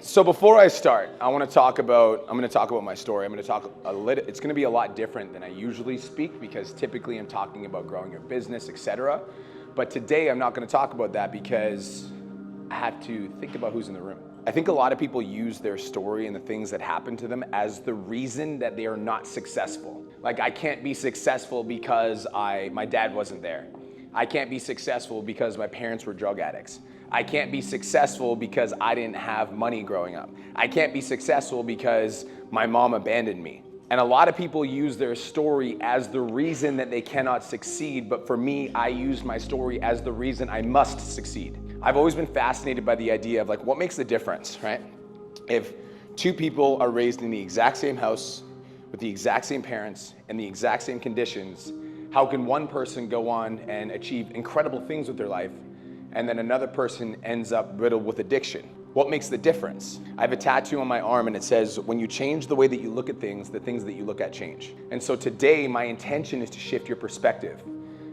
So before I start, I'm going to talk about my story. I'm going to talk a little, it's going to be a lot different than I usually speak because typically I'm talking about growing your business, etc. But today I'm not going to talk about that because I have to think about who's in the room. I think a lot of people use their story and the things that happen to them as the reason that they are not successful. Like, I can't be successful because my dad wasn't there. I can't be successful because my parents were drug addicts. I can't be successful because I didn't have money growing up. I can't be successful because my mom abandoned me. And a lot of people use their story as the reason that they cannot succeed, but for me, I use my story as the reason I must succeed. I've always been fascinated by the idea of like, what makes the difference, right? If two people are raised in the exact same house, with the exact same parents, and the exact same conditions, how can one person go on and achieve incredible things with their life, and then another person ends up riddled with addiction? What makes the difference? I have a tattoo on my arm and it says, when you change the way that you look at things, the things that you look at change. And so today, my intention is to shift your perspective.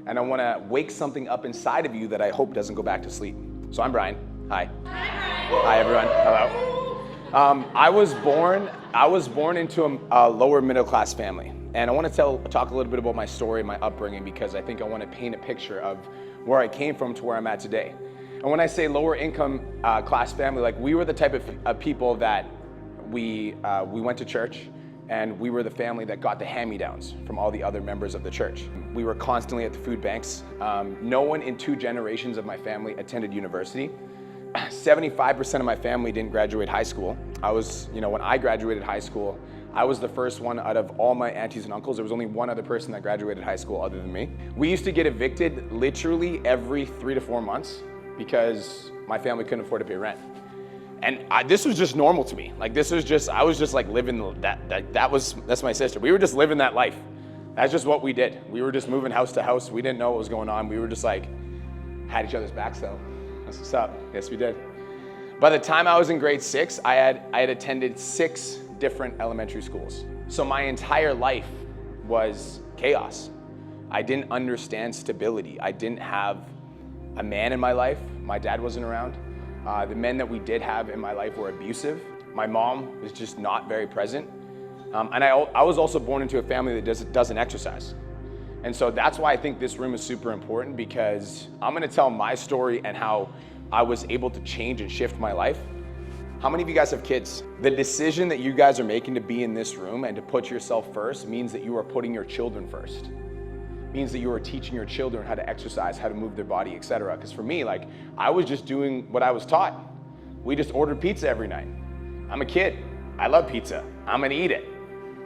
And I wanna wake something up inside of you that I hope doesn't go back to sleep. So I'm Brian. Hi. Hi everyone. Hello. I was born into a lower middle class family. And I wanna talk a little bit about my story and my upbringing because I think I wanna paint a picture of where I came from to where I'm at today. And when I say lower income class family, like we were the type of people that we went to church and we were the family that got the hand-me-downs from all the other members of the church. We were constantly at the food banks. No one in 2 generations of my family attended university. 75% of my family didn't graduate high school. When I graduated high school, I was the first one out of all my aunties and uncles. There was only one other person that graduated high school other than me. We used to get evicted literally every 3 to 4 months because my family couldn't afford to pay rent. And this was just normal to me. Like I was just like living that's my sister. We were just living that life. That's just what we did. We were just moving house to house. We didn't know what was going on. We were just like, had each other's backs though. That's what's up. Yes, we did. By the time I was in grade 6, I had attended 6 different elementary schools. So my entire life was chaos. I didn't understand stability. I didn't have a man in my life. My dad wasn't around. The men that we did have in my life were abusive. My mom was just not very present. And I was also born into a family that doesn't exercise. And so that's why I think this room is super important, because I'm gonna tell my story and how I was able to change and shift my life. How many of you guys have kids? The decision that you guys are making to be in this room and to put yourself first means that you are putting your children first. Means that you are teaching your children how to exercise, how to move their body, etc. Because for me, like, I was just doing what I was taught. We just ordered pizza every night. I'm a kid. I love pizza. I'm gonna eat it,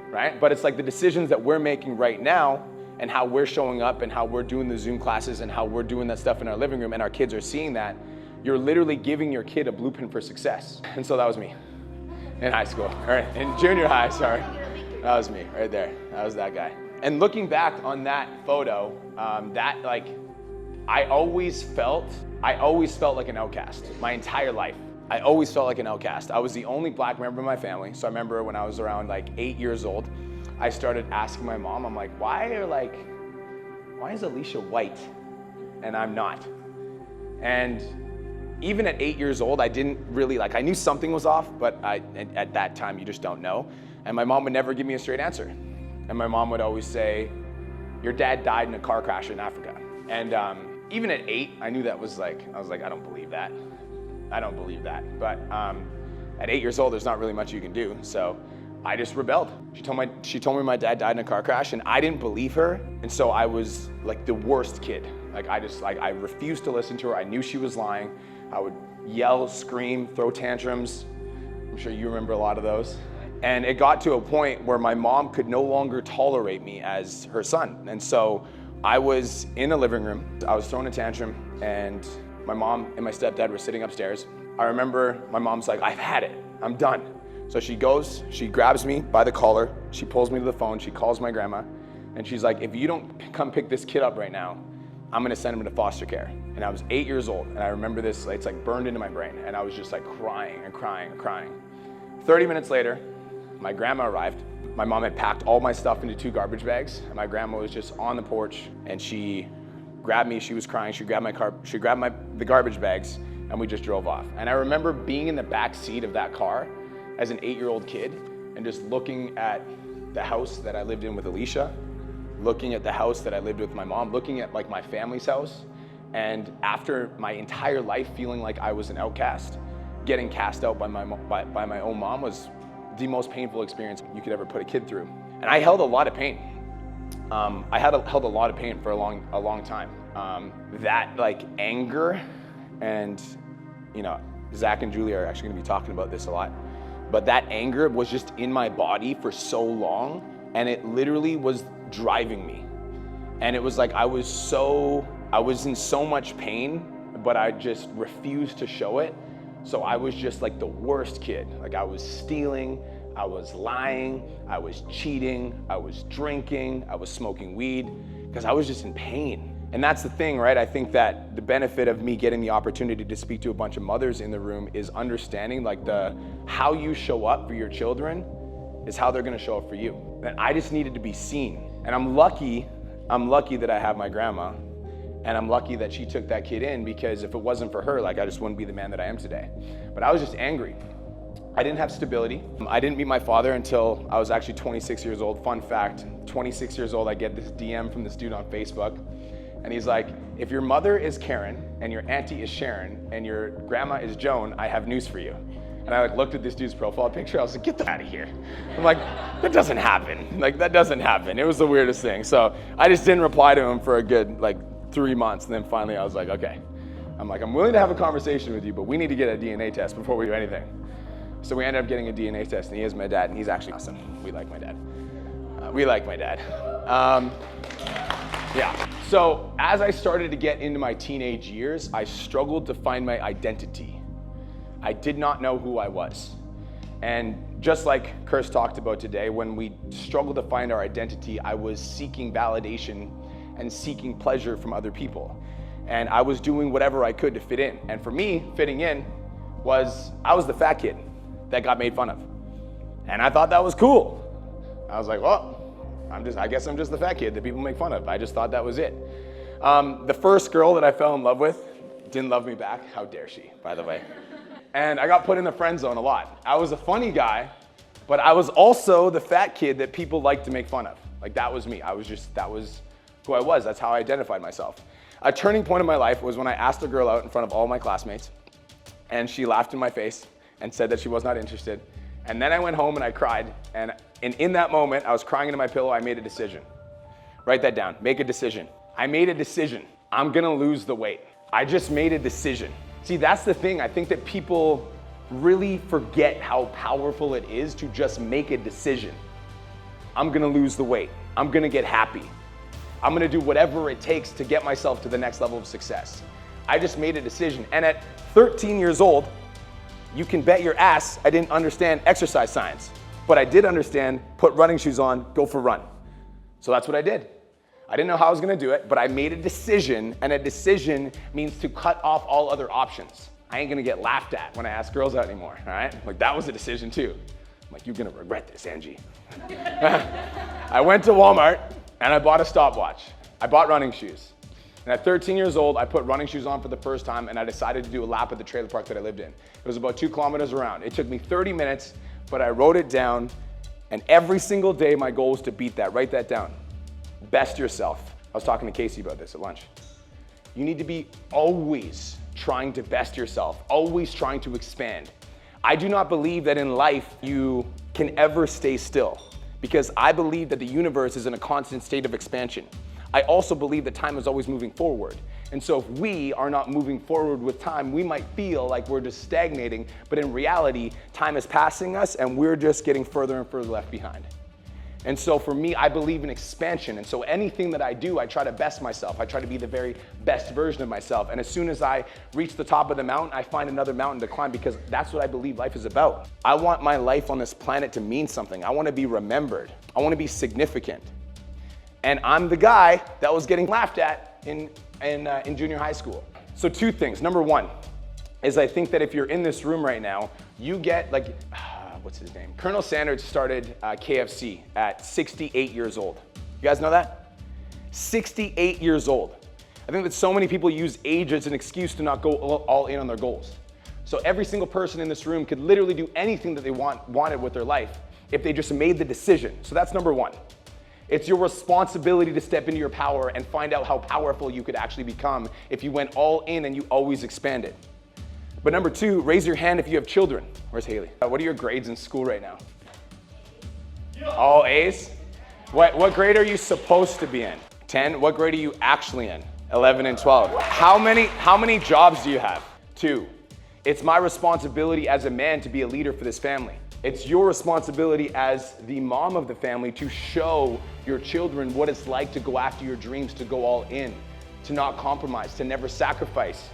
right? But it's like the decisions that we're making right now and how we're showing up and how we're doing the Zoom classes and how we're doing that stuff in our living room and our kids are seeing that, you're literally giving your kid a blueprint for success. And so that was me in high school, or in junior high, sorry. That was me right there. That was that guy. And looking back on that photo, I always felt like an outcast my entire life. I always felt like an outcast. I was the only black member of my family. So I remember when I was around like 8 years old, I started asking my mom, I'm like, why is Alicia white and I'm not? And even at 8 years old, I didn't really I knew something was off, but at that time you just don't know. And my mom would never give me a straight answer. And my mom would always say, your dad died in a car crash in Africa. And even at 8, I knew that was I was like, I don't believe that. I don't believe that. But at 8 years old, there's not really much you can do. So I just rebelled. She told me my dad died in a car crash and I didn't believe her. And so I was like the worst kid. I refused to listen to her. I knew she was lying. I would yell, scream, throw tantrums. I'm sure you remember a lot of those. And it got to a point where my mom could no longer tolerate me as her son. And so I was in the living room, I was throwing a tantrum, and my mom and my stepdad were sitting upstairs. I remember my mom's like, I've had it, I'm done. So she goes, she grabs me by the collar, she pulls me to the phone, she calls my grandma, and she's like, if you don't come pick this kid up right now, I'm gonna send him to foster care. And I was 8 years old, and I remember this, it's like burned into my brain, and I was just like crying and crying and crying. 30 minutes later, my grandma arrived. My mom had packed all my stuff into 2 garbage bags, and my grandma was just on the porch, and she grabbed me, she was crying, she grabbed the garbage bags, and we just drove off. And I remember being in the back seat of that car as an 8-year-old kid and just looking at the house that I lived in with Alicia, looking at the house that I lived with my mom, looking at like my family's house. And after my entire life feeling like I was an outcast, getting cast out by my own mom was the most painful experience you could ever put a kid through. And I held a lot of pain. I held a lot of pain for a long time. That like anger, and you know, Zach and Julie are actually gonna be talking about this a lot, but that anger was just in my body for so long, and it literally was driving me. And it was like I was in so much pain, but I just refused to show it. So I was just like the worst kid. Like I was stealing, I was lying, I was cheating, I was drinking, I was smoking weed, because I was just in pain. And that's the thing, right? I think that the benefit of me getting the opportunity to speak to a bunch of mothers in the room is understanding like how you show up for your children is how they're gonna show up for you. And I just needed to be seen. And I'm lucky that I have my grandma, and I'm lucky that she took that kid in, because if it wasn't for her, like I just wouldn't be the man that I am today. But I was just angry. I didn't have stability. I didn't meet my father until I was actually 26 years old. Fun fact, 26 years old, I get this DM from this dude on Facebook. And he's like, if your mother is Karen and your auntie is Sharon and your grandma is Joan, I have news for you. And I like looked at this dude's profile picture. I was like, get that out of here. I'm like, that doesn't happen. Like that doesn't happen. It was the weirdest thing. So I just didn't reply to him for a good 3 months. And then finally I was like, okay. I'm willing to have a conversation with you, but we need to get a DNA test before we do anything. So we ended up getting a DNA test, and he is my dad, and he's actually awesome. We like my dad. Yeah. So as I started to get into my teenage years, I struggled to find my identity. I did not know who I was. And just like Kirst talked about today, when we struggle to find our identity, I was seeking validation and seeking pleasure from other people. And I was doing whatever I could to fit in. And for me, fitting in I was the fat kid that got made fun of. And I thought that was cool. I was like, well, I guess I'm just the fat kid that people make fun of. I just thought that was it. The first girl that I fell in love with didn't love me back. How dare she, by the way. And I got put in the friend zone a lot. I was a funny guy, but I was also the fat kid that people liked to make fun of. Like that was me. That was who I was. That's how I identified myself. A turning point in my life was when I asked a girl out in front of all my classmates, and she laughed in my face and said that she was not interested. And then I went home and I cried, and in that moment, I was crying into my pillow. I made a decision. Write that down. Make a decision. I made a decision. I'm gonna lose the weight. I just made a decision. See, that's the thing. I think that people really forget how powerful it is to just make a decision. I'm gonna lose the weight. I'm gonna get happy. I'm gonna do whatever it takes to get myself to the next level of success. I just made a decision. And at 13 years old, you can bet your ass I didn't understand exercise science, but I did understand put running shoes on, go for a run. So that's what I did. I didn't know how I was gonna do it, but I made a decision, and a decision means to cut off all other options. I ain't gonna get laughed at when I ask girls out anymore, all right? Like that was a decision too. I'm like, you're gonna regret this, Angie. I went to Walmart and I bought a stopwatch. I bought running shoes. And at 13 years old, I put running shoes on for the first time, and I decided to do a lap at the trailer park that I lived in. It was about 2 kilometers around. It took me 30 minutes, but I wrote it down, and every single day my goal was to beat that. Write that down. Best yourself. I was talking to Casey about this at lunch. You need to be always trying to best yourself, always trying to expand. I do not believe that in life you can ever stay still, because I believe that the universe is in a constant state of expansion. I also believe that time is always moving forward. And so if we are not moving forward with time, we might feel like we're just stagnating, but in reality, time is passing us and we're just getting further and further left behind. And so for me, I believe in expansion. And so anything that I do, I try to best myself. I try to be the very best version of myself. And as soon as I reach the top of the mountain, I find another mountain to climb, because that's what I believe life is about. I want my life on this planet to mean something. I want to be remembered. I want to be significant. And I'm the guy that was getting laughed at in junior high school. So 2 things. Number 1 is I think that if you're in this room right now, you get like, what's his name? Colonel Sanders started KFC at 68 years old. You guys know that? 68 years old. I think that so many people use age as an excuse to not go all in on their goals. So every single person in this room could literally do anything that they wanted with their life if they just made the decision. So that's number one. It's your responsibility to step into your power and find out how powerful you could actually become if you went all in and you always expanded. But number two, raise your hand if you have children. Where's Haley? What are your grades in school right now? All A's? What grade are you supposed to be in? 10? What grade are you actually in? 11 and 12. How many jobs do you have? 2. It's my responsibility as a man to be a leader for this family. It's your responsibility as the mom of the family to show your children what it's like to go after your dreams, to go all in, to not compromise, to never sacrifice.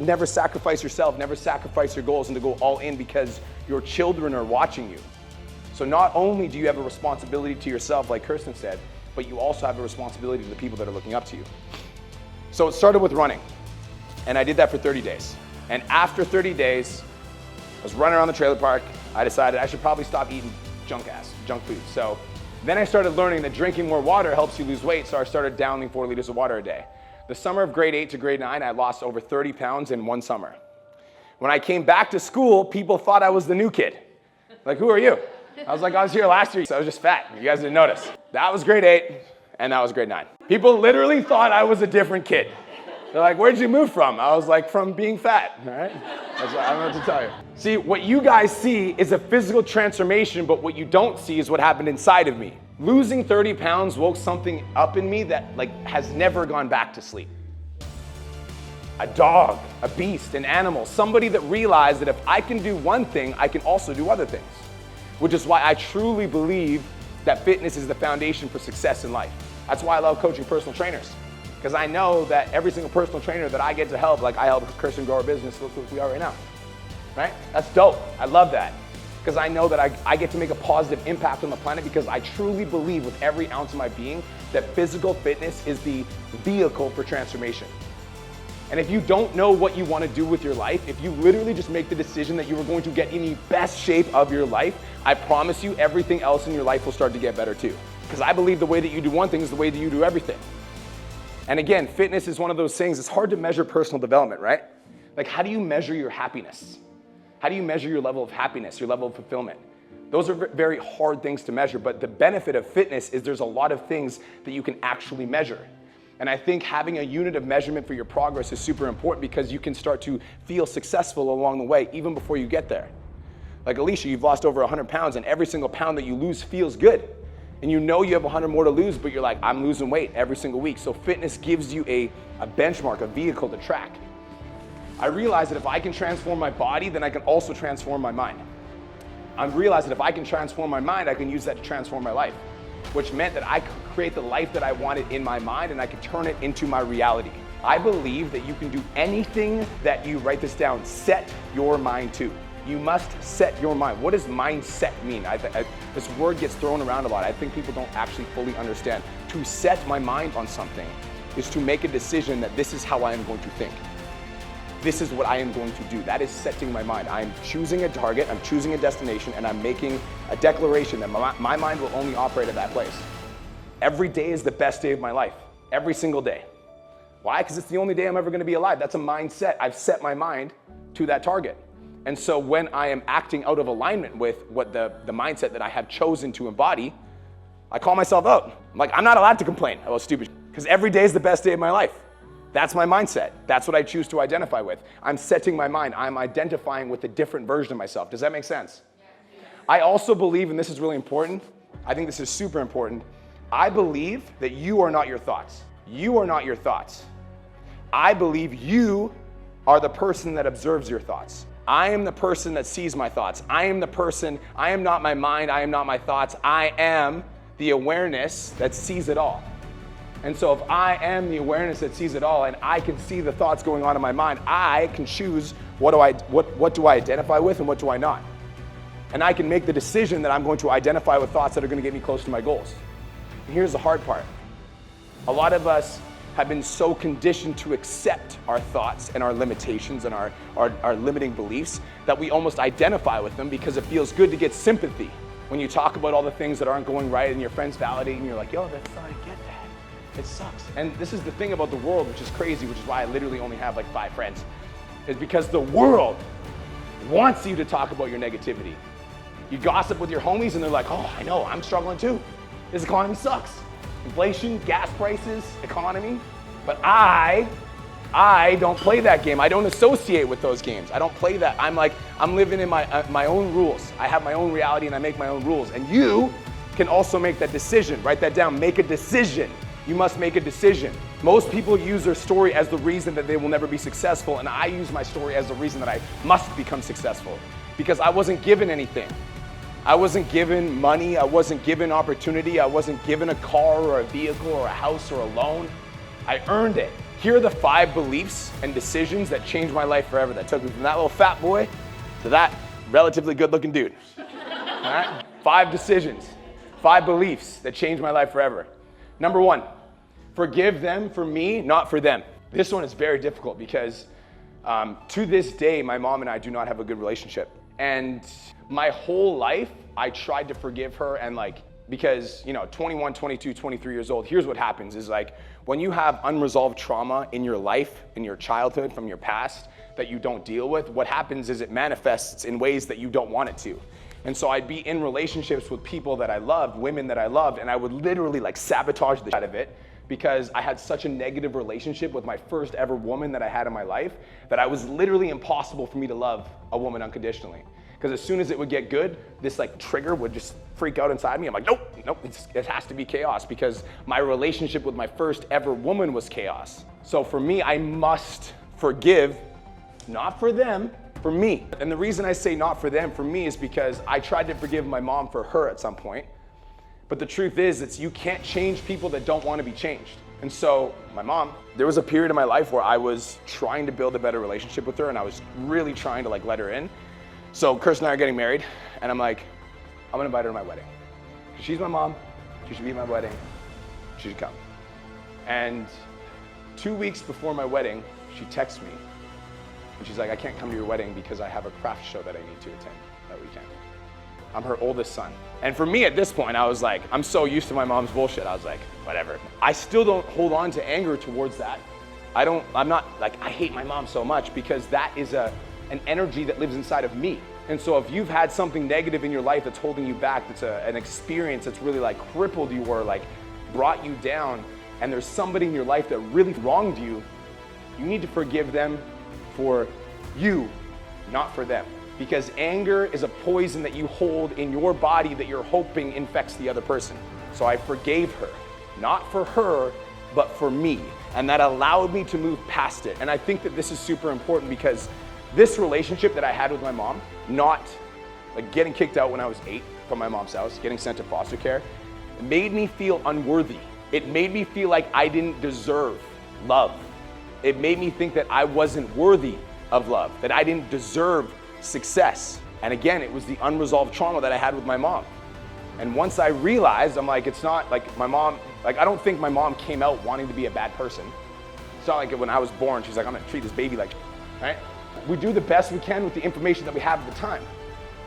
Never sacrifice yourself, never sacrifice your goals, and to go all in because your children are watching you. So not only do you have a responsibility to yourself, like Kirsten said, but you also have a responsibility to the people that are looking up to you. So it started with running, and I did that for 30 days. And after 30 days, I was running around the trailer park. I decided I should probably stop eating junk food. So then I started learning that drinking more water helps you lose weight, so I started downing 4 liters of water a day. The summer of grade 8 to grade 9, I lost over 30 pounds in one summer. When I came back to school, people thought I was the new kid. Like, who are you? I was like, I was here last year, so I was just fat. You guys didn't notice. That was grade 8, and that was grade 9. People literally thought I was a different kid. They're like, where'd you move from? I was like, from being fat, all right? I don't know what to tell you. See, what you guys see is a physical transformation, but what you don't see is what happened inside of me. Losing 30 pounds woke something up in me that has never gone back to sleep. A dog, a beast, an animal, somebody that realized that if I can do one thing, I can also do other things. Which is why I truly believe that fitness is the foundation for success in life. That's why I love coaching personal trainers. Because I know that every single personal trainer that I get to help, like I help Kirsten grow our business, look who we are right now, right? That's dope. I love that. Because I know that I get to make a positive impact on the planet because I truly believe with every ounce of my being that physical fitness is the vehicle for transformation. And if you don't know what you want to do with your life, if you literally just make the decision that you are going to get in the best shape of your life, I promise you everything else in your life will start to get better too. Because I believe the way that you do one thing is the way that you do everything. And again, fitness is one of those things, it's hard to measure personal development, right? Like, how do you measure your happiness? How do you measure your level of happiness, your level of fulfillment? Those are very hard things to measure, but the benefit of fitness is there's a lot of things that you can actually measure. And I think having a unit of measurement for your progress is super important because you can start to feel successful along the way, even before you get there. Like Alicia, you've lost over 100 pounds, and every single pound that you lose feels good. And you know you have 100 more to lose, but you're like, I'm losing weight every single week. So fitness gives you a benchmark, a vehicle to track. I realized that if I can transform my body, then I can also transform my mind. I realized that if I can transform my mind, I can use that to transform my life, which meant that I could create the life that I wanted in my mind and I could turn it into my reality. I believe that you can do anything that you, write this down, set your mind to. You must set your mind. What does mindset mean? This word gets thrown around a lot. I think people don't actually fully understand. To set my mind on something is to make a decision that this is how I am going to think. This is what I am going to do. That is setting my mind. I'm choosing a target, I'm choosing a destination, and I'm making a declaration that my mind will only operate at that place. Every day is the best day of my life. Every single day. Why? Because it's the only day I'm ever going to be alive. That's a mindset. I've set my mind to that target. And so when I am acting out of alignment with what the mindset that I have chosen to embody, I call myself out. I'm like, I'm not allowed to complain about stupid shit, because every day is the best day of my life. That's my mindset. That's what I choose to identify with. I'm setting my mind. I'm identifying with a different version of myself. Does that make sense? Yeah. I also believe, and this is really important, I think this is super important, I believe that you are not your thoughts. You are not your thoughts. I believe you are the person that observes your thoughts. I am the person that sees my thoughts. I am the person, I am not my mind, I am not my thoughts. I am the awareness that sees it all. And so if I am the awareness that sees it all and I can see the thoughts going on in my mind, I can choose what do I identify with and what do I not. And I can make the decision that I'm going to identify with thoughts that are going to get me close to my goals. And here's the hard part. A lot of us have been so conditioned to accept our thoughts and our limitations and our limiting beliefs that we almost identify with them because it feels good to get sympathy when you talk about all the things that aren't going right and your friends validate and you're like, yo, that's not, I get that. It sucks. And this is the thing about the world, which is crazy, which is why I literally only have like 5 friends, is because the world wants you to talk about your negativity. You gossip with your homies and they're like, oh, I know, I'm struggling too. This economy sucks. Inflation, gas prices, economy. But I don't play that game. I don't associate with those games. I don't play that. I'm living in my own rules. I have my own reality and I make my own rules. And you can also make that decision. Write that down. Make a decision. You must make a decision. Most people use their story as the reason that they will never be successful, and I use my story as the reason that I must become successful. Because I wasn't given anything. I wasn't given money, I wasn't given opportunity, I wasn't given a car or a vehicle or a house or a loan. I earned it. Here are the 5 beliefs and decisions that changed my life forever, that took me from that little fat boy to that relatively good looking dude. All right? 5 decisions, 5 beliefs that changed my life forever. Number 1, forgive them for me, not for them. This one is very difficult because to this day, my mom and I do not have a good relationship. And my whole life, I tried to forgive her and because 21, 22, 23 years old, here's what happens is when you have unresolved trauma in your life, in your childhood, from your past that you don't deal with, what happens is it manifests in ways that you don't want it to. And so I'd be in relationships with people that I loved, women that I loved, and I would literally sabotage the shit out of it because I had such a negative relationship with my first ever woman that I had in my life that it was literally impossible for me to love a woman unconditionally. Because as soon as it would get good, this trigger would just freak out inside me. I'm like, nope, it has to be chaos because my relationship with my first ever woman was chaos. So for me, I must forgive, not for them, for me. And the reason I say not for them, for me, is because I tried to forgive my mom for her at some point. But the truth is, you can't change people that don't want to be changed. And so my mom, there was a period in my life where I was trying to build a better relationship with her and I was really trying to let her in. So Kirsten and I are getting married and I'm like, I'm gonna invite her to my wedding. She's my mom, she should be at my wedding, she should come. And 2 weeks before my wedding, she texts me and she's like, I can't come to your wedding because I have a craft show that I need to attend that weekend. I'm her oldest son. And for me at this point, I was like, I'm so used to my mom's bullshit. I was like, whatever. I still don't hold on to anger towards that. I hate my mom so much because that is an energy that lives inside of me. And so if you've had something negative in your life that's holding you back, that's an experience that's really crippled you or brought you down, and there's somebody in your life that really wronged you, you need to forgive them for you, not for them. Because anger is a poison that you hold in your body that you're hoping infects the other person. So I forgave her, not for her, but for me. And that allowed me to move past it. And I think that this is super important because this relationship that I had with my mom, not getting kicked out when I was 8 from my mom's house, getting sent to foster care, it made me feel unworthy. It made me feel like I didn't deserve love. It made me think that I wasn't worthy of love, that I didn't deserve success. And again, it was the unresolved trauma that I had with my mom. And once I realized, I'm like, it's not my mom, I don't think my mom came out wanting to be a bad person. It's not like when I was born, she's like, I'm gonna treat this baby right? We do the best we can with the information that we have at the time.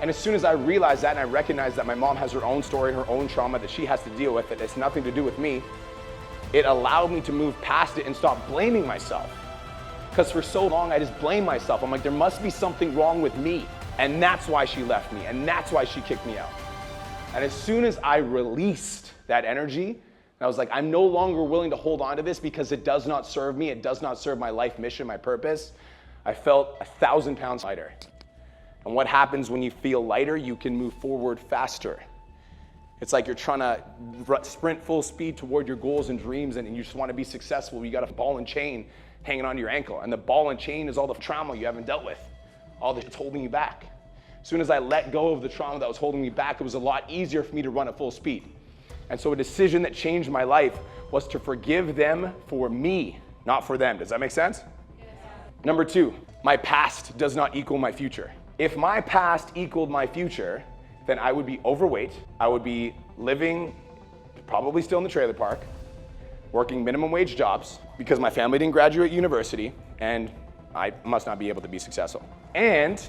And as soon as I realized that and I recognized that my mom has her own story, her own trauma that she has to deal with, that has nothing to do with me, it allowed me to move past it and stop blaming myself. Because for so long I just blamed myself. I'm like, there must be something wrong with me. And that's why she left me. And that's why she kicked me out. And as soon as I released that energy, I was like, I'm no longer willing to hold on to this because it does not serve me. It does not serve my life mission, my purpose. I felt 1,000 pounds lighter. And what happens when you feel lighter, you can move forward faster. It's like you're trying to sprint full speed toward your goals and dreams and you just want to be successful. You got a ball and chain hanging onto your ankle. And the ball and chain is all the trauma you haven't dealt with. All that's holding you back. As soon as I let go of the trauma that was holding me back, it was a lot easier for me to run at full speed. And so a decision that changed my life was to forgive them for me, not for them. Does that make sense? Yes. Number 2, my past does not equal my future. If my past equaled my future, then I would be overweight. I would be living probably still in the trailer park, working minimum wage jobs because my family didn't graduate university and I must not be able to be successful. And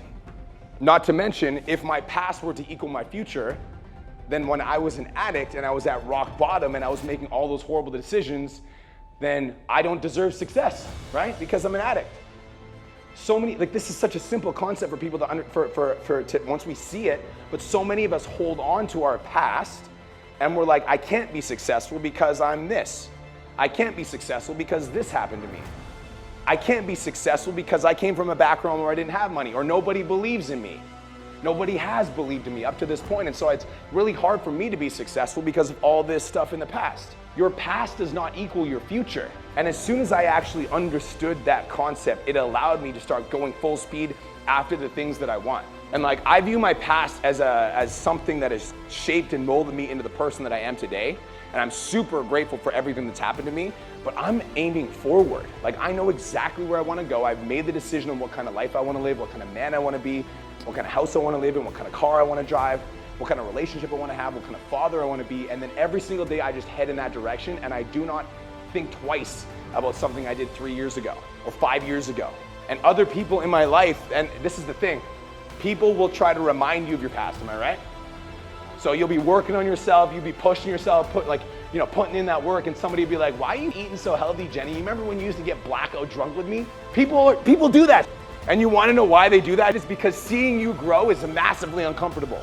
not to mention, if my past were to equal my future, then when I was an addict and I was at rock bottom and I was making all those horrible decisions, then I don't deserve success, right? Because I'm an addict. So many, like this is such a simple concept for people to once we see it, but so many of us hold on to our past and we're like, I can't be successful because I'm this. I can't be successful because this happened to me. I can't be successful because I came from a background where I didn't have money, or nobody believes in me. Nobody has believed in me up to this point, and so it's really hard for me to be successful because of all this stuff in the past. Your past does not equal your future. And as soon as I actually understood that concept, it allowed me to start going full speed after the things that I want. And like, I view my past as something that has shaped and molded me into the person that I am today. And I'm super grateful for everything that's happened to me, but I'm aiming forward. Like, I know exactly where I want to go. I've made the decision on what kind of life I want to live, what kind of man I want to be, what kind of house I want to live in, what kind of car I want to drive, what kind of relationship I want to have, what kind of father I want to be. And then every single day I just head in that direction, and I do not think twice about something I did 3 years ago or 5 years ago. And other people in my life, and this is the thing, people will try to remind you of your past, am I right? So you'll be working on yourself, you'll be pushing yourself, putting in that work, and somebody will be like, why are you eating so healthy, Jenny? You remember when you used to get blackout drunk with me? People do that. And you want to know why they do that? It's because seeing you grow is massively uncomfortable.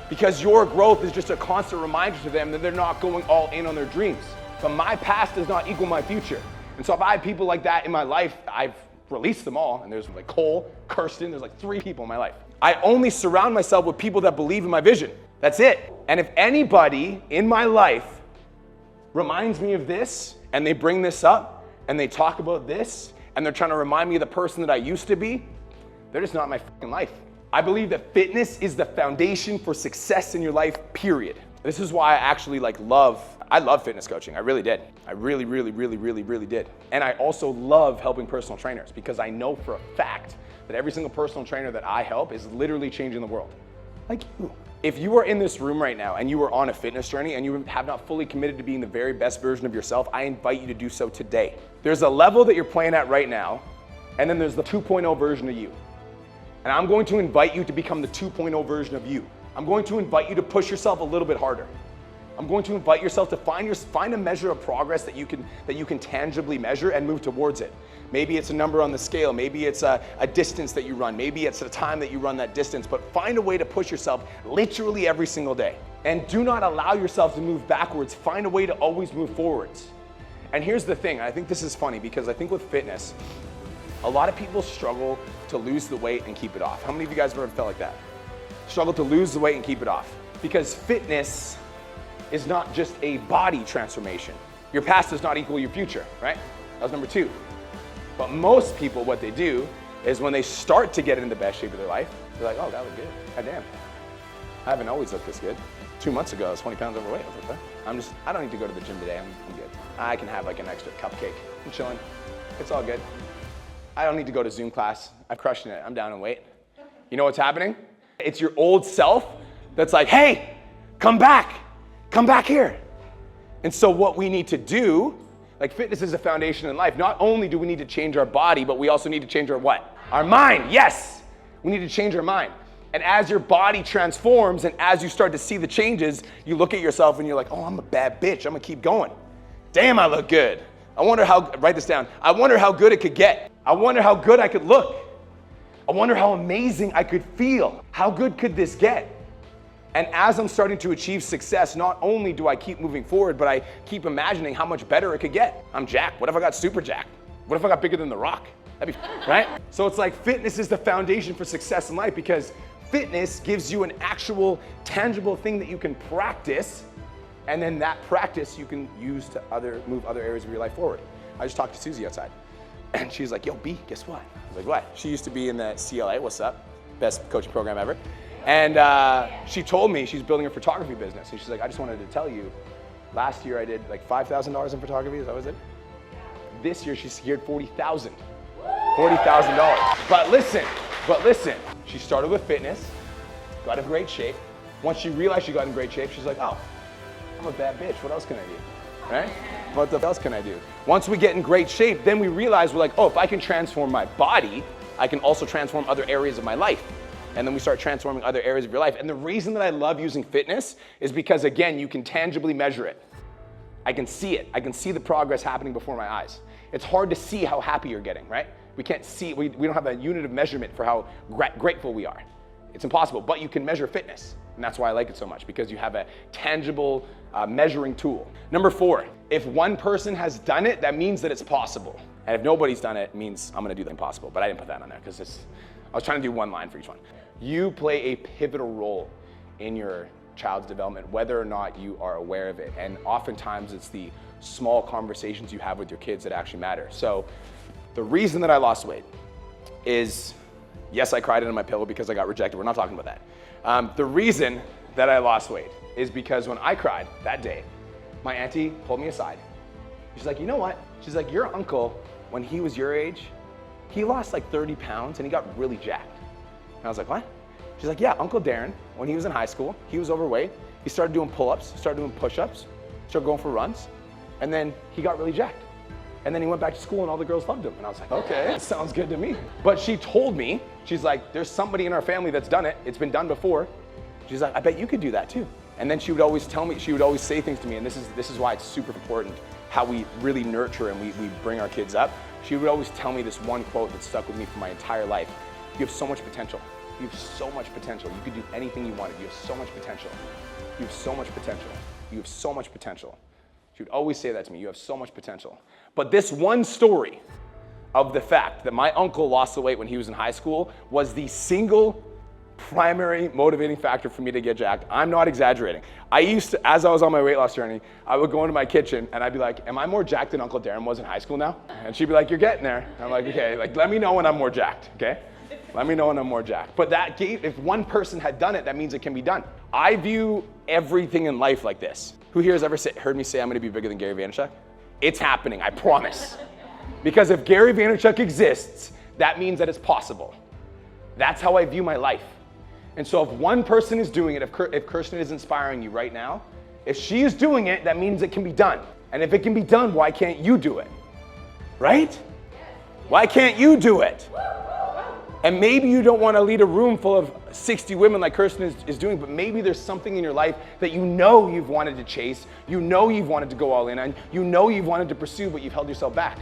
Because your growth is just a constant reminder to them that they're not going all in on their dreams. But my past does not equal my future. And so if I have people like that in my life, I've released them all. And there's like Cole, Kirsten, there's like 3 people in my life. I only surround myself with people that believe in my vision. That's it. And if anybody in my life reminds me of this, and they bring this up, and they talk about this, and they're trying to remind me of the person that I used to be, they're just not my fucking life. I believe that fitness is the foundation for success in your life, period. This is why I actually I love fitness coaching. I really did. I really did. And I also love helping personal trainers, because I know for a fact that every single personal trainer that I help is literally changing the world. Like you. If you are in this room right now and you are on a fitness journey and you have not fully committed to being the very best version of yourself, I invite you to do so today. There's a level that you're playing at right now, and then there's the 2.0 version of you. And I'm going to invite you to become the 2.0 version of you. I'm going to invite you to push yourself a little bit harder. I'm going to invite yourself to find a measure of progress that you can tangibly measure and move towards it. Maybe it's a number on the scale, maybe it's a distance that you run, maybe it's a time that you run that distance, but find a way to push yourself literally every single day. And do not allow yourself to move backwards. Find a way to always move forwards. And here's the thing, I think this is funny, because I think with fitness, a lot of people struggle to lose the weight and keep it off. How many of you guys have ever felt like that? Struggle to lose the weight and keep it off. Because fitness is not just a body transformation. Your past does not equal your future, right? That was number 2. But most people, what they do is when they start to get in the best shape of their life, they're like, oh, that looked good. God damn. I haven't always looked this good. 2 months ago, I was 20 pounds overweight. I was like, I don't need to go to the gym today. I'm good. I can have like an extra cupcake. I'm chilling. It's all good. I don't need to go to Zoom class. I'm crushing it. I'm down in weight. You know what's happening? It's your old self that's like, hey, come back here. And so what we need to do, like fitness is a foundation in life. Not only do we need to change our body, but we also need to change our what? Our mind, yes. We need to change our mind. And as your body transforms and as you start to see the changes, you look at yourself and you're like, oh, I'm a bad bitch. I'm gonna keep going. Damn, I look good. Write this down. I wonder how good it could get. I wonder how good I could look. I wonder how amazing I could feel. How good could this get? And as I'm starting to achieve success, not only do I keep moving forward, but I keep imagining how much better it could get. I'm jacked. What if I got super jacked? What if I got bigger than The Rock? That'd be, right? So it's like fitness is the foundation for success in life, because fitness gives you an actual tangible thing that you can practice, and then that practice you can use to move other areas of your life forward. I just talked to Susie outside, and she's like, yo, B, guess what? I was like, what? She used to be in the CLA, what's up? Best coaching program ever. And she told me she's building a photography business. And she's like, I just wanted to tell you, last year I did like $5,000 in photography, is that what it? This year she secured $40,000. $40,000. But listen, she started with fitness, got in great shape. Once she realized she got in great shape, she's like, oh, I'm a bad bitch, what else can I do, right? What else can I do? Once we get in great shape, then we realize we're like, oh, if I can transform my body, I can also transform other areas of my life. and then we start transforming other areas of your life. And the reason that I love using fitness is because, again, you can tangibly measure it. I can see it. I can see the progress happening before my eyes. It's hard to see how happy you're getting, right? We can't see, we don't have a unit of measurement for how grateful we are. It's impossible, but you can measure fitness. And that's why I like it so much, because you have a tangible measuring tool. Number 4, if one person has done it, that means that it's possible. And if nobody's done it, it means I'm gonna do the impossible. But I didn't put that on there because I was trying to do one line for each one. You play a pivotal role in your child's development, whether or not you are aware of it. And oftentimes it's the small conversations you have with your kids that actually matter. So the reason that I lost weight is, yes, I cried into my pillow because I got rejected. We're not talking about that. The reason that I lost weight is because when I cried that day, my auntie pulled me aside. She's like, you know what? She's like, your uncle, when he was your age, he lost like 30 pounds and he got really jacked. And I was like, what? She's like, yeah, Uncle Darren, when he was in high school, he was overweight. He started doing pull-ups, started doing push-ups, started going for runs, and then he got really jacked. And then he went back to school and all the girls loved him. And I was like, okay, that sounds good to me. But she told me, she's like, there's somebody in our family that's done it. It's been done before. She's like, I bet you could do that too. And then she would always tell me, she would always say things to me, and this is why it's super important, how we really nurture and we bring our kids up. She would always tell me this one quote that stuck with me for my entire life. You have so much potential. You have so much potential. You could do anything you wanted. You have so much potential. You have so much potential. You have so much potential. She would always say that to me, you have so much potential. But this one story of the fact that my uncle lost the weight when he was in high school was the single primary motivating factor for me to get jacked. I'm not exaggerating. I used to, as I was on my weight loss journey, I would go into my kitchen and I'd be like, am I more jacked than Uncle Darren was in high school now? And she'd be like, you're getting there. And I'm like, okay, like let me know when I'm more jacked, okay? Let me know when I'm more jacked. But that gave, if one person had done it, that means it can be done. I view everything in life like this. Who here has ever heard me say I'm gonna be bigger than Gary Vaynerchuk? It's happening, I promise. Because if Gary Vaynerchuk exists, that means that it's possible. That's how I view my life. And so if one person is doing it, if Kirsten is inspiring you right now, if she is doing it, that means it can be done. And if it can be done, why can't you do it? Right? Why can't you do it? And maybe you don't want to lead a room full of 60 women like Kirsten is doing, but maybe there's something in your life that you know you've wanted to chase, you know you've wanted to go all in on, you know you've wanted to pursue, but you've held yourself back.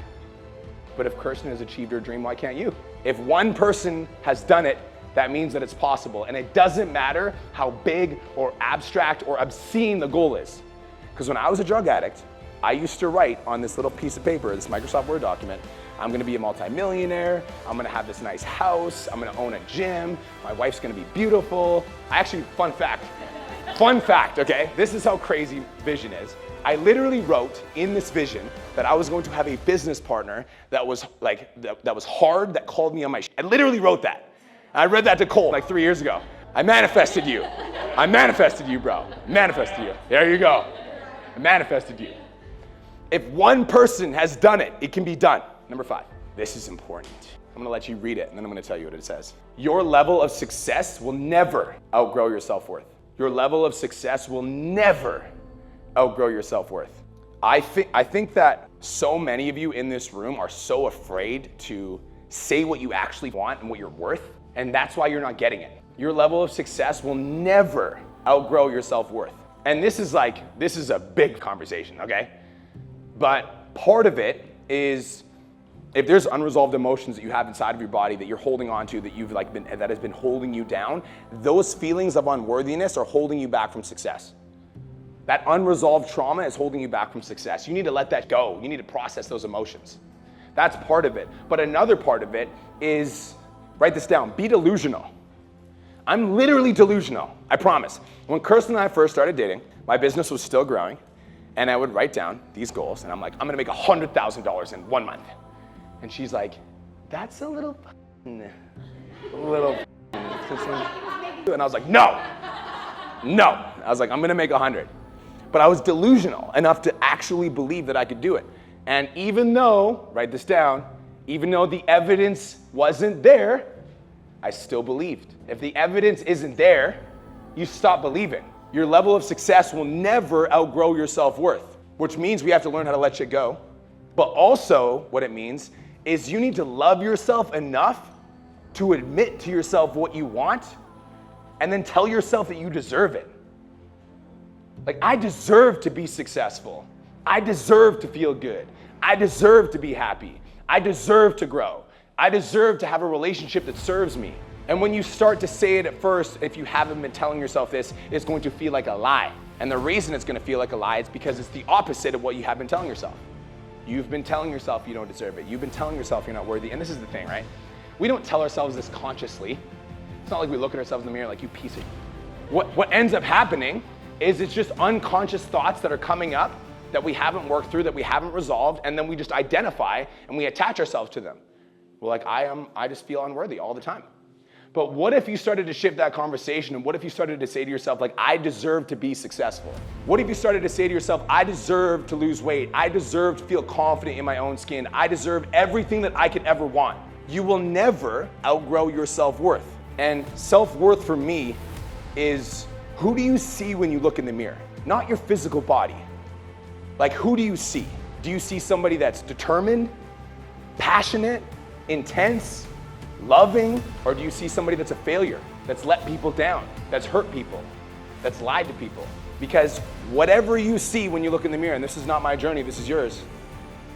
But if Kirsten has achieved her dream, why can't you? If one person has done it, that means that it's possible. And it doesn't matter how big or abstract or obscene the goal is. Because when I was a drug addict, I used to write on this little piece of paper, this Microsoft Word document, I'm gonna be a multimillionaire, I'm gonna have this nice house, I'm gonna own a gym, my wife's gonna be beautiful. Fun fact, okay? This is how crazy vision is. I literally wrote in this vision that I was going to have a business partner that was that was hard, that called me on my I literally wrote that. I read that to Cole like 3 years ago. I manifested you. I manifested you, bro. Manifested you. There you go. I manifested you. If one person has done it, it can be done. Number 5, this is important. I'm gonna let you read it and then I'm gonna tell you what it says. Your level of success will never outgrow your self-worth. Your level of success will never outgrow your self-worth. I think that so many of you in this room are so afraid to say what you actually want and what you're worth, and that's why you're not getting it. Your level of success will never outgrow your self-worth. And this is a big conversation, okay? But part of it is, if there's unresolved emotions that you have inside of your body that you're holding on to, that has been holding you down, those feelings of unworthiness are holding you back from success. That unresolved trauma is holding you back from success. You need to let that go. You need to process those emotions. That's part of it. But another part of it is, write this down, be delusional. I'm literally delusional, I promise. When Kirsten and I first started dating, my business was still growing, and I would write down these goals, and I'm like, I'm gonna make $100,000 in 1 month. And she's like, that's a little. And I was like, no. I was like, I'm gonna make 100. But I was delusional enough to actually believe that I could do it. And even though, write this down, even though the evidence wasn't there, I still believed. If the evidence isn't there, you stop believing. Your level of success will never outgrow your self-worth, which means we have to learn how to let shit go. But also, what it means is you need to love yourself enough to admit to yourself what you want and then tell yourself that you deserve it. Like, I deserve to be successful. I deserve to feel good. I deserve to be happy. I deserve to grow. I deserve to have a relationship that serves me. And when you start to say it at first, if you haven't been telling yourself this, it's going to feel like a lie. And the reason it's going to feel like a lie is because it's the opposite of what you have been telling yourself. You've been telling yourself you don't deserve it. You've been telling yourself you're not worthy. And this is the thing, right? We don't tell ourselves this consciously. It's not like we look at ourselves in the mirror like, you piece of... What ends up happening is it's just unconscious thoughts that are coming up that we haven't worked through, that we haven't resolved, and then we just identify and we attach ourselves to them. We're like, I just feel unworthy all the time. But what if you started to shift that conversation, and what if you started to say to yourself, like, I deserve to be successful? What if you started to say to yourself, I deserve to lose weight. I deserve to feel confident in my own skin. I deserve everything that I could ever want. You will never outgrow your self-worth. And self-worth for me is, who do you see when you look in the mirror? Not your physical body. Like, who do you see? Do you see somebody that's determined, passionate, intense, loving, or do you see somebody that's a failure, that's let people down, that's hurt people, that's lied to people? Because whatever you see when you look in the mirror, and this is not my journey, this is yours,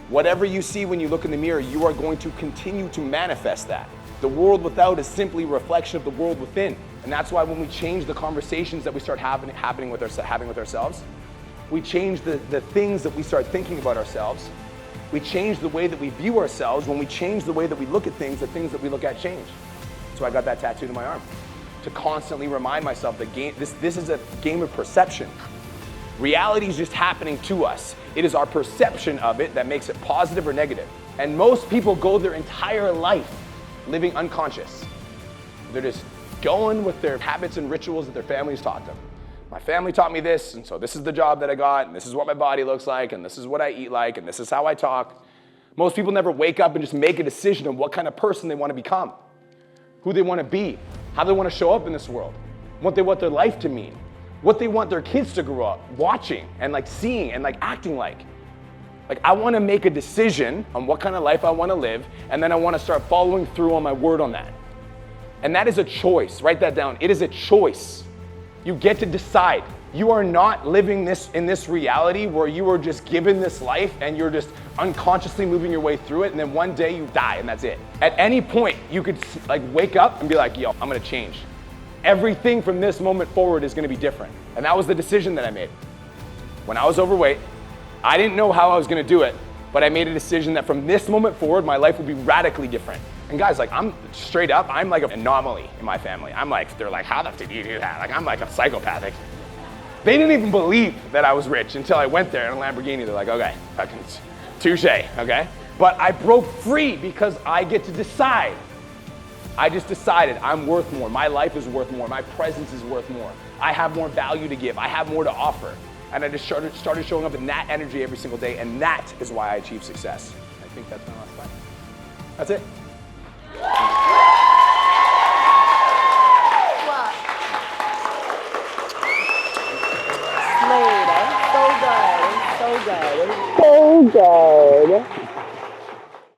whatever you see when you look in the mirror, you are going to continue to manifest that. The world without is simply a reflection of the world within. And that's why when we change the conversations that we start having with ourselves, we change the things that we start thinking about ourselves, we change the way that we view ourselves. When we change the way that we look at things, the things that we look at change. So I got that tattooed on my arm, to constantly remind myself that this is a game of perception. Reality is just happening to us. It is our perception of it that makes it positive or negative. And most people go their entire life living unconscious. They're just going with their habits and rituals that their families taught them. My family taught me this, and so this is the job that I got, and this is what my body looks like, and this is what I eat like, and this is how I talk. Most people never wake up and just make a decision on what kind of person they want to become, who they want to be, how they want to show up in this world, what they want their life to mean, what they want their kids to grow up watching and like seeing and like acting like. Like, I want to make a decision on what kind of life I want to live, and then I want to start following through on my word on that. And that is a choice. Write that down. It is a choice. You get to decide. You are not living in this reality where you are just given this life and you're just unconsciously moving your way through it, and then one day you die and that's it. At any point, you could like wake up and be like, yo, I'm gonna change. Everything from this moment forward is gonna be different. And that was the decision that I made. When I was overweight, I didn't know how I was gonna do it, but I made a decision that from this moment forward, my life would be radically different. And guys, like, I'm straight up, I'm like an anomaly in my family. They're like, how the f did you do that? Like, I'm like a psychopathic. They didn't even believe that I was rich until I went there in a Lamborghini. They're like, okay, fucking touche, okay? But I broke free because I get to decide. I just decided I'm worth more. My life is worth more. My presence is worth more. I have more value to give. I have more to offer. And I just started showing up in that energy every single day, and that is why I achieve success. I think that's my last slide. That's it. Slayed, eh? So good. So good. So good.